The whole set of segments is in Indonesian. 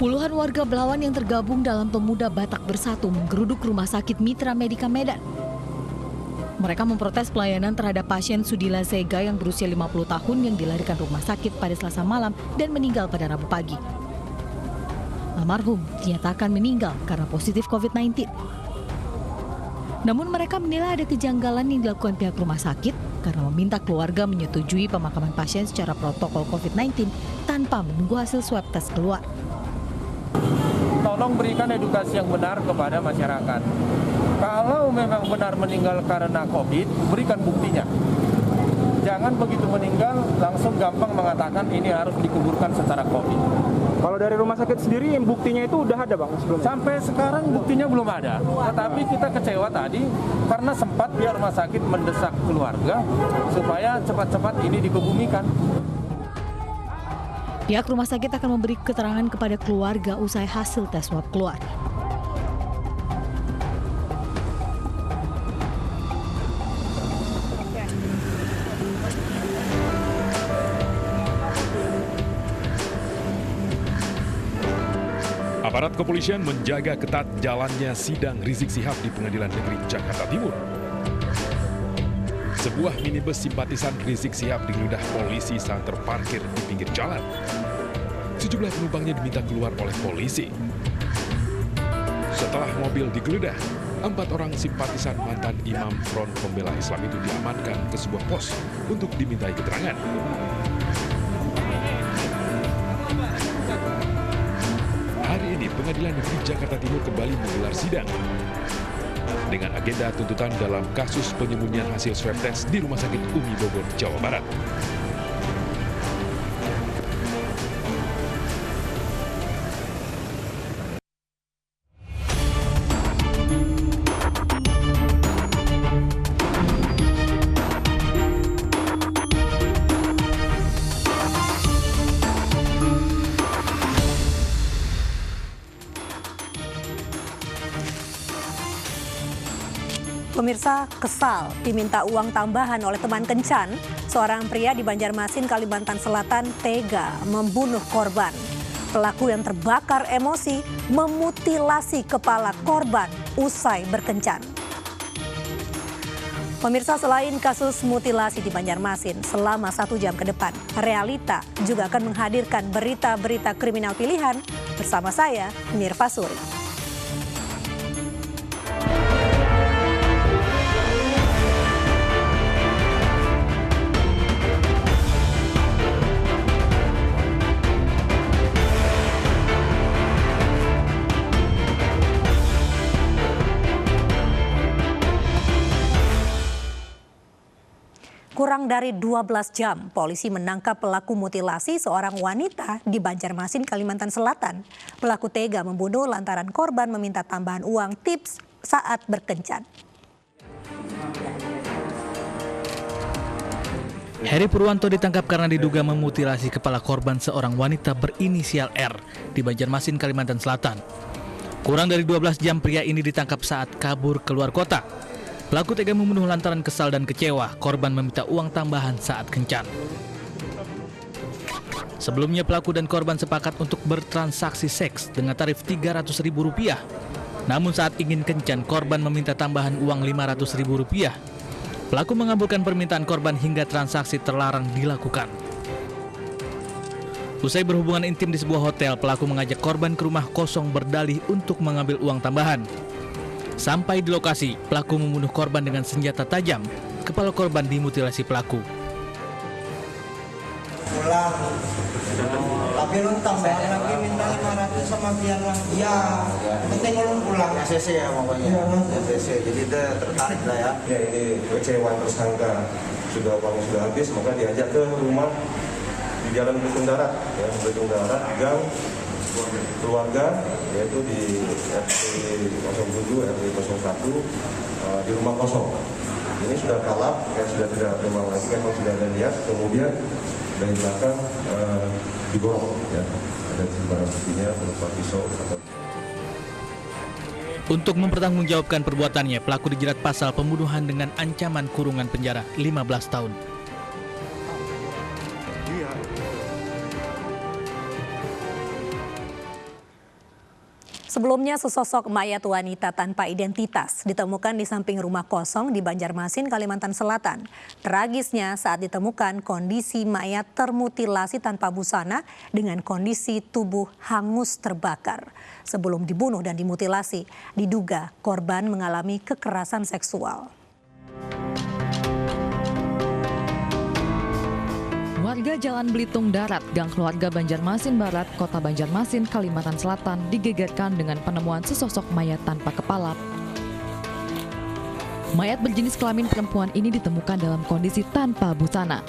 Puluhan warga Belawan yang tergabung dalam Pemuda Batak Bersatu menggeruduk Rumah Sakit Mitra Medika Medan. Mereka memprotes pelayanan terhadap pasien Sudila Sega yang berusia 50 tahun yang dilarikan rumah sakit pada Selasa malam dan meninggal pada Rabu pagi. Almarhum dinyatakan meninggal karena positif COVID-19. Namun mereka menilai ada kejanggalan yang dilakukan pihak rumah sakit karena meminta keluarga menyetujui pemakaman pasien secara protokol COVID-19 tanpa menunggu hasil swab tes keluar. Tolong berikan edukasi yang benar kepada masyarakat. Kalau memang benar meninggal karena COVID, berikan buktinya. Jangan begitu meninggal langsung gampang mengatakan ini harus dikuburkan secara COVID. Kalau dari rumah sakit sendiri buktinya itu udah ada Bang sebelumnya? Sampai sekarang buktinya belum ada. Tetapi kita kecewa tadi karena sempat pihak rumah sakit mendesak keluarga supaya cepat-cepat ini dikebumikan. Pihak rumah sakit akan memberi keterangan kepada keluarga usai hasil tes swab keluar. Aparat kepolisian menjaga ketat jalannya sidang Rizik Syihab di Pengadilan Negeri Jakarta Timur. Sebuah minibus simpatisan Rizik Syihab digeledah polisi saat terparkir di pinggir jalan. Sejumlah penumpangnya diminta keluar oleh polisi. Setelah mobil digeledah, 4 orang simpatisan mantan imam Front Pembela Islam itu diamankan ke sebuah pos untuk dimintai keterangan. Hari ini Pengadilan Negeri Jakarta Timur kembali menggelar sidang dengan agenda tuntutan dalam kasus penyembunyian hasil swab test di Rumah Sakit Umi Bogor, Jawa Barat. Pemirsa kesal diminta uang tambahan oleh teman kencan, seorang pria di Banjarmasin, Kalimantan Selatan tega membunuh korban. Pelaku yang terbakar emosi memutilasi kepala korban usai berkencan. Pemirsa, selain kasus mutilasi di Banjarmasin selama 1 jam ke depan, Realita juga akan menghadirkan berita-berita kriminal pilihan bersama saya, Mirva Suri. Kurang dari 12 jam, polisi menangkap pelaku mutilasi seorang wanita di Banjarmasin, Kalimantan Selatan. Pelaku tega membunuh lantaran korban meminta tambahan uang tips saat berkencan. Heri Purwanto ditangkap karena diduga memutilasi kepala korban seorang wanita berinisial R di Banjarmasin, Kalimantan Selatan. Kurang dari 12 jam pria ini ditangkap saat kabur keluar kota. Pelaku tega membunuh lantaran kesal dan kecewa, korban meminta uang tambahan saat kencan. Sebelumnya pelaku dan korban sepakat untuk bertransaksi seks dengan tarif Rp300.000. Namun saat ingin kencan, korban meminta tambahan uang Rp500.000. Pelaku mengabulkan permintaan korban hingga transaksi terlarang dilakukan. Usai berhubungan intim di sebuah hotel, pelaku mengajak korban ke rumah kosong berdalih untuk mengambil uang tambahan. Sampai di lokasi, pelaku membunuh korban dengan senjata tajam. Kepala korban dimutilasi pelaku. Pulang, tapi lu tambahan lagi minta 500 sama biar lah. Iya, penting lu pulang. ACC ya pokoknya. ACC, jadi dia tertarik lah ya. Ya ini kecewa tersangka sudah uangnya sudah habis, maka diajak ke rumah di Jalan Belitung Darat, ya Belitung Darat, gang keluarga, yaitu di RT 07, RT 01, di rumah kosong. Ini sudah kalap, ya sudah tidak memang lagi, memang sudah ada niat. Kemudian dari belakang digorong, ya ada barang buktinya berupa pisau. Untuk mempertanggungjawabkan perbuatannya, pelaku dijerat pasal pembunuhan dengan ancaman kurungan penjara 15 tahun. Sebelumnya sesosok mayat wanita tanpa identitas ditemukan di samping rumah kosong di Banjarmasin, Kalimantan Selatan. Tragisnya saat ditemukan kondisi mayat termutilasi tanpa busana dengan kondisi tubuh hangus terbakar. Sebelum dibunuh dan dimutilasi, diduga korban mengalami kekerasan seksual. Warga Jalan Belitung Darat, Gang Keluarga Banjarmasin Barat, Kota Banjarmasin, Kalimantan Selatan digegerkan dengan penemuan sesosok mayat tanpa kepala. Mayat berjenis kelamin perempuan ini ditemukan dalam kondisi tanpa busana.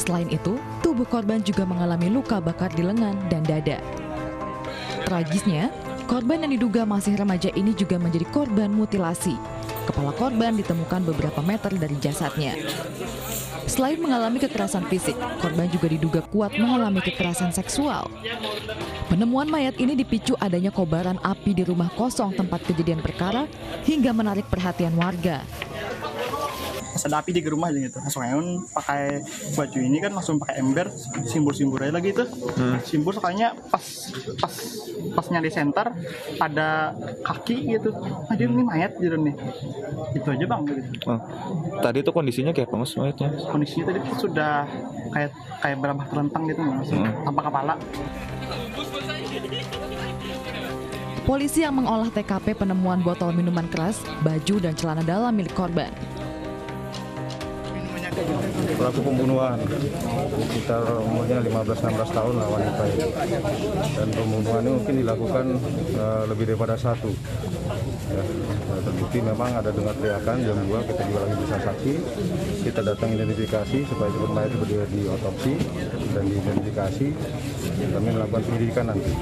Selain itu, tubuh korban juga mengalami luka bakar di lengan dan dada. Tragisnya, korban yang diduga masih remaja ini juga menjadi korban mutilasi. Kepala korban ditemukan beberapa meter dari jasadnya. Selain mengalami kekerasan fisik, korban juga diduga kuat mengalami kekerasan seksual. Penemuan mayat ini dipicu adanya kobaran api di rumah kosong tempat kejadian perkara hingga menarik perhatian warga. Pas ada api di rumah aja gitu, langsung pakai baju ini kan langsung pakai ember, simbol-simbol aja lagi itu. Simbol sekalinya pas nyari senter ada kaki gitu. Jadi ini mayat gitu nih. Itu aja bang gitu. Oh. Tadi itu kondisinya kayak apa mas mayatnya? Kondisinya tadi sudah kayak berambah terlentang gitu mas, tanpa kepala. Polisi yang mengolah TKP penemuan botol minuman keras, baju dan celana dalam milik korban. Pelaku pembunuhan sekitar umurnya 15-16 tahun lah wanita itu, dan pembunuhan ini mungkin dilakukan lebih daripada satu ya. Terbukti memang ada dengar teriakan jam 2, kita juga lagi bisa saksi, kita datang identifikasi supaya cepat mayat itu diotopsi dan diidentifikasi, kami melakukan penyidikan nanti.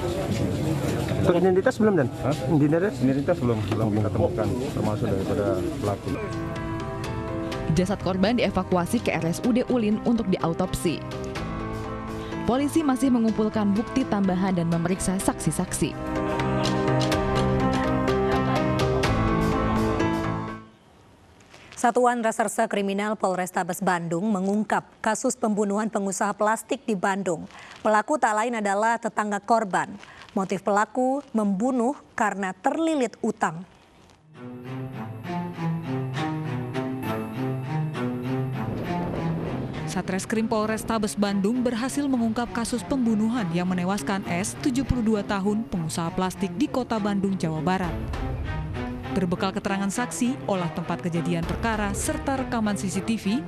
Untuk identitas belum dan? Identitas belum kita temukan, termasuk daripada pelaku. Jasad korban dievakuasi ke RSUD Ulin untuk diautopsi. Polisi masih mengumpulkan bukti tambahan dan memeriksa saksi-saksi. Satuan Reserse Kriminal Polrestabes Bandung mengungkap kasus pembunuhan pengusaha plastik di Bandung. Pelaku tak lain adalah tetangga korban. Motif pelaku membunuh karena terlilit utang. Satreskrim Polrestabes Bandung berhasil mengungkap kasus pembunuhan yang menewaskan S, 72 tahun, pengusaha plastik di Kota Bandung, Jawa Barat. Berbekal keterangan saksi, olah tempat kejadian perkara, serta rekaman CCTV,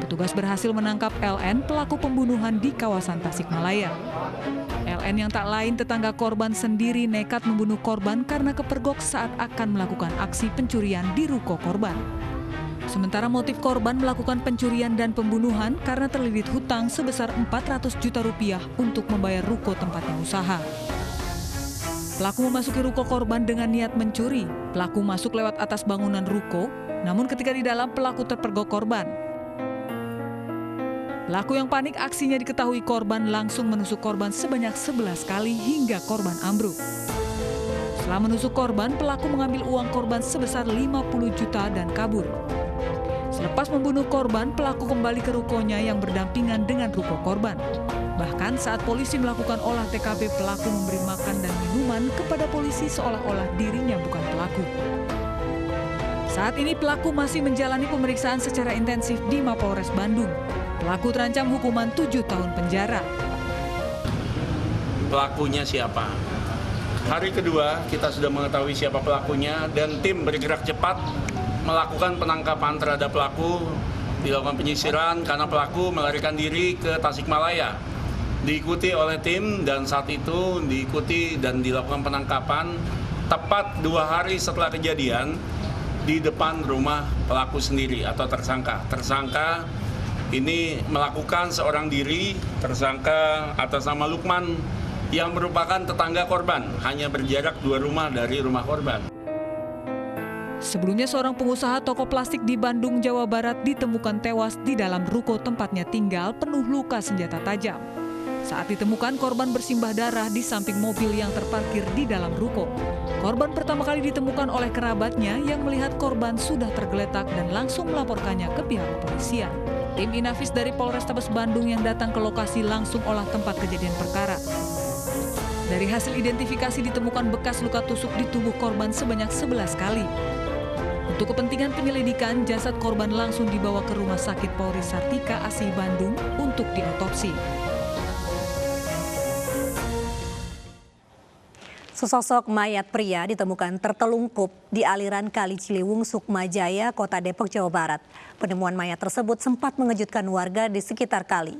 petugas berhasil menangkap LN, pelaku pembunuhan di kawasan Tasikmalaya. LN yang tak lain tetangga korban sendiri nekat membunuh korban karena kepergok saat akan melakukan aksi pencurian di ruko korban. Sementara motif korban melakukan pencurian dan pembunuhan karena terlilit hutang sebesar 400 juta rupiah untuk membayar ruko tempatnya usaha. Pelaku memasuki ruko korban dengan niat mencuri. Pelaku masuk lewat atas bangunan ruko, namun ketika di dalam pelaku terpergok korban. Pelaku yang panik aksinya diketahui korban langsung menusuk korban sebanyak 11 kali hingga korban ambruk. Setelah menusuk korban, pelaku mengambil uang korban sebesar 50 juta dan kabur. Selepas membunuh korban, pelaku kembali ke rukonya yang berdampingan dengan ruko korban. Bahkan saat polisi melakukan olah TKP, pelaku memberi makan dan minuman kepada polisi seolah-olah dirinya bukan pelaku. Saat ini pelaku masih menjalani pemeriksaan secara intensif di Mapolres Bandung. Pelaku terancam hukuman 7 tahun penjara. Pelakunya siapa? Hari kedua kita sudah mengetahui siapa pelakunya dan tim bergerak cepat melakukan penangkapan terhadap pelaku, dilakukan penyisiran karena pelaku melarikan diri ke Tasikmalaya. Diikuti oleh tim dan saat itu diikuti dan dilakukan penangkapan tepat 2 hari setelah kejadian di depan rumah pelaku sendiri atau tersangka. Tersangka ini melakukan seorang diri, tersangka atas nama Lukman yang merupakan tetangga korban, hanya berjarak 2 rumah dari rumah korban. Sebelumnya seorang pengusaha toko plastik di Bandung, Jawa Barat ditemukan tewas di dalam ruko tempatnya tinggal penuh luka senjata tajam. Saat ditemukan, korban bersimbah darah di samping mobil yang terparkir di dalam ruko. Korban pertama kali ditemukan oleh kerabatnya yang melihat korban sudah tergeletak dan langsung melaporkannya ke pihak kepolisian. Tim Inafis dari Polrestabes Bandung yang datang ke lokasi langsung olah tempat kejadian perkara. Dari hasil identifikasi ditemukan bekas luka tusuk di tubuh korban sebanyak 11 kali. Untuk kepentingan penyelidikan, jasad korban langsung dibawa ke Rumah Sakit Polri Sartika Asih Bandung untuk diotopsi. Sesosok mayat pria ditemukan tertelungkup di aliran Kali Ciliwung, Sukmajaya, Kota Depok, Jawa Barat. Penemuan mayat tersebut sempat mengejutkan warga di sekitar kali.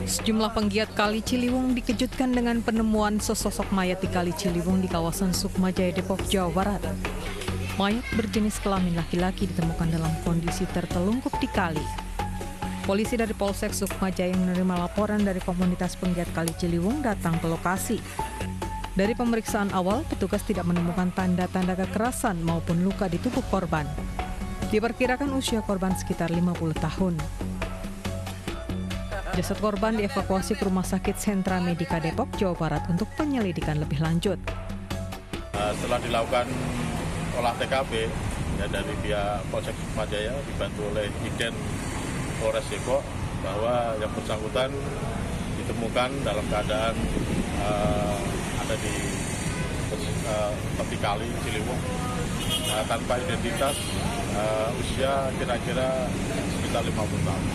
Sejumlah penggiat Kali Ciliwung dikejutkan dengan penemuan sesosok mayat di Kali Ciliwung di kawasan Sukmajaya, Depok, Jawa Barat. Mayat berjenis kelamin laki-laki ditemukan dalam kondisi tertelungkup di kali. Polisi dari Polsek Sukmajaya yang menerima laporan dari komunitas penggiat Kali Ciliwung datang ke lokasi. Dari pemeriksaan awal, petugas tidak menemukan tanda-tanda kekerasan maupun luka di tubuh korban. Diperkirakan usia korban sekitar 50 tahun. Jasad korban dievakuasi ke Rumah Sakit Sentra Medika Depok, Jawa Barat untuk penyelidikan lebih lanjut. Setelah dilakukan olah TKP ya, dari pihak Polsek Sukmajaya dibantu oleh Iden Polres Depok bahwa yang bersangkutan ditemukan dalam keadaan ada di tepi kali Ciliwung tanpa identitas, usia kira-kira sekitar 50 tahun.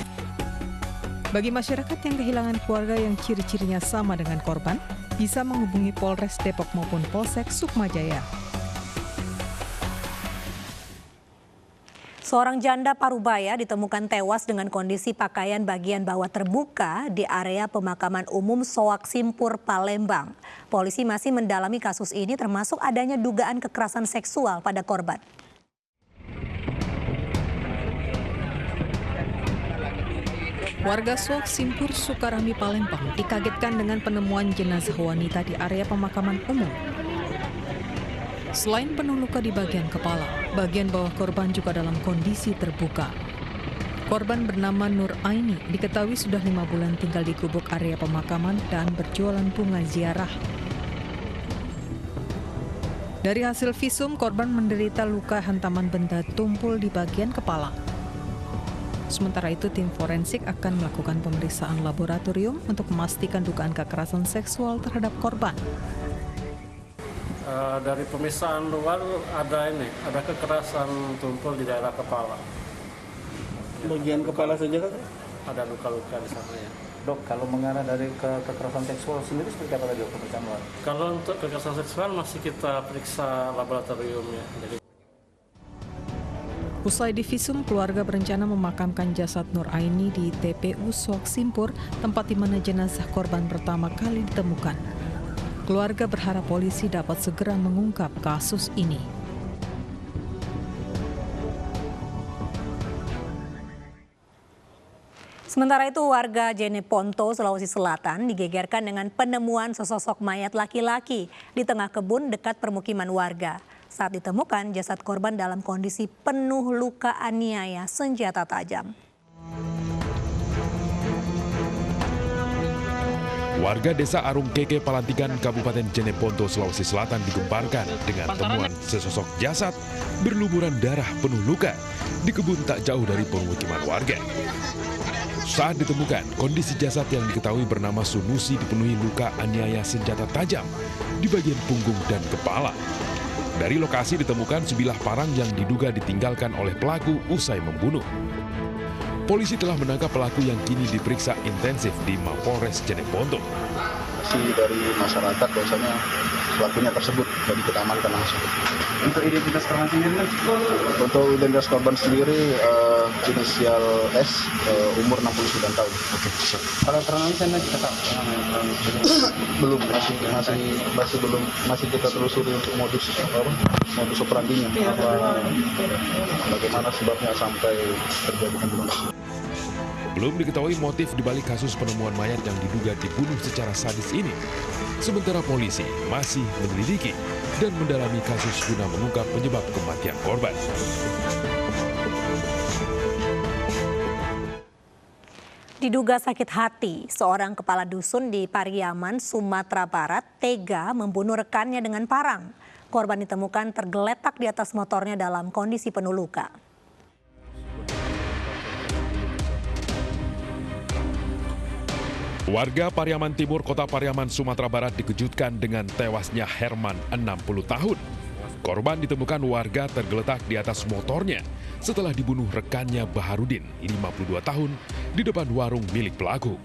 Bagi masyarakat yang kehilangan keluarga yang ciri-cirinya sama dengan korban, bisa menghubungi Polres Depok maupun Polsek Sukmajaya. Seorang janda Parubaya ditemukan tewas dengan kondisi pakaian bagian bawah terbuka di area pemakaman umum Soak Simpur, Palembang. Polisi masih mendalami kasus ini termasuk adanya dugaan kekerasan seksual pada korban. Warga Soak Simpur, Sukarami, Palembang dikagetkan dengan penemuan jenazah wanita di area pemakaman umum. Selain penuh luka di bagian kepala, bagian bawah korban juga dalam kondisi terbuka. Korban bernama Nur Aini diketahui sudah 5 bulan tinggal di gubuk area pemakaman dan berjualan bunga ziarah. Dari hasil visum, korban menderita luka hantaman benda tumpul di bagian kepala. Sementara itu, tim forensik akan melakukan pemeriksaan laboratorium untuk memastikan dugaan kekerasan seksual terhadap korban. Dari pemeriksaan luar ada kekerasan tumpul di daerah kepala. Bagian kepala saja kan? Ada luka-luka di sana ya. Dok, kalau mengarah dari kekerasan seksual sendiri seperti apa tadi pemeriksaan luar? Kalau untuk kekerasan seksual masih kita periksa laboratorium ya. Jadi usai divisum, keluarga berencana memakamkan jasad Nur Aini di TPU Soak Simpur, tempat di mana jenazah korban pertama kali ditemukan. Keluarga berharap polisi dapat segera mengungkap kasus ini. Sementara itu, warga Jeneponto, Sulawesi Selatan digegerkan dengan penemuan sesosok mayat laki-laki di tengah kebun dekat permukiman warga. Saat ditemukan, jasad korban dalam kondisi penuh luka aniaya senjata tajam. Warga desa Arung Keke, Palantigan, Kabupaten Jeneponto, Sulawesi Selatan digemparkan dengan temuan sesosok jasad berlumuran darah penuh luka di kebun tak jauh dari permukiman warga. Saat ditemukan, kondisi jasad yang diketahui bernama Sunusi dipenuhi luka aniaya senjata tajam di bagian punggung dan kepala. Dari lokasi ditemukan sebilah parang yang diduga ditinggalkan oleh pelaku usai membunuh. Polisi telah menangkap pelaku yang kini diperiksa intensif di Mapolres Jeneponto. Dari masyarakat bahwasanya pelakunya tersebut, jadi kita amankan langsung. Untuk identitas korban sendiri? Untuk identitas korban sendiri inisial S, umur 69 tahun. Oke. Kalau kronologis Anda kita tahu? Belum, masih kita telusuri untuk modus operandinya. Bagaimana sebabnya sampai terjadi pembunuhan. Belum diketahui motif dibalik kasus penemuan mayat yang diduga dibunuh secara sadis ini. Sementara polisi masih menyelidiki dan mendalami kasus guna mengungkap penyebab kematian korban. Diduga sakit hati, seorang kepala dusun di Pariaman, Sumatera Barat tega membunuh rekannya dengan parang. Korban ditemukan tergeletak di atas motornya dalam kondisi penuh luka. Warga Pariaman Timur, Kota Pariaman, Sumatera Barat dikejutkan dengan tewasnya Herman, 60 tahun. Korban ditemukan warga tergeletak di atas motornya setelah dibunuh rekannya Baharudin, 52 tahun, di depan warung milik pelaku.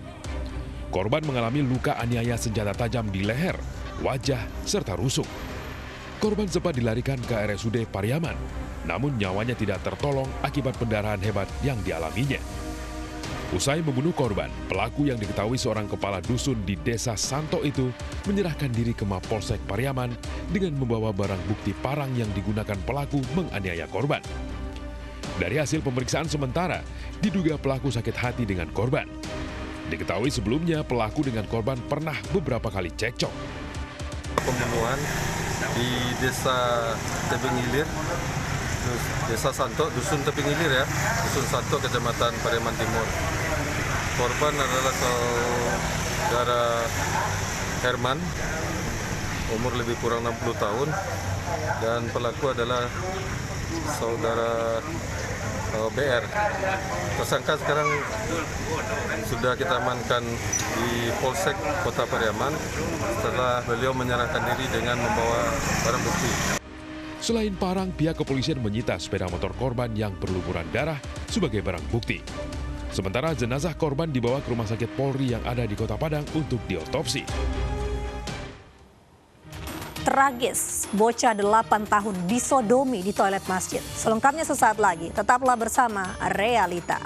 Korban mengalami luka aniaya senjata tajam di leher, wajah, serta rusuk. Korban sempat dilarikan ke RSUD Pariaman, namun nyawanya tidak tertolong akibat pendarahan hebat yang dialaminya. Usai membunuh korban, pelaku yang diketahui seorang kepala dusun di Desa Santo itu menyerahkan diri ke Mapolsek Pariaman dengan membawa barang bukti parang yang digunakan pelaku menganiaya korban. Dari hasil pemeriksaan sementara, diduga pelaku sakit hati dengan korban. Diketahui sebelumnya pelaku dengan korban pernah beberapa kali cekcok. Pembunuhan di Desa Tebing Ilir, Desa Santo, Dusun Tebing Ilir ya, Dusun Santo, Kecamatan Pariaman Timur. Korban adalah saudara Herman, umur lebih kurang 60 tahun, dan pelaku adalah saudara BR. Tersangka sekarang sudah kita amankan di Polsek Kota Pariaman setelah beliau menyerahkan diri dengan membawa barang bukti. Selain parang, pihak kepolisian menyita sepeda motor korban yang berlumuran darah sebagai barang bukti. Sementara jenazah korban dibawa ke Rumah Sakit Polri yang ada di Kota Padang untuk diotopsi. Tragis, bocah 8 tahun disodomi di toilet masjid. Selengkapnya sesaat lagi, tetaplah bersama Realita.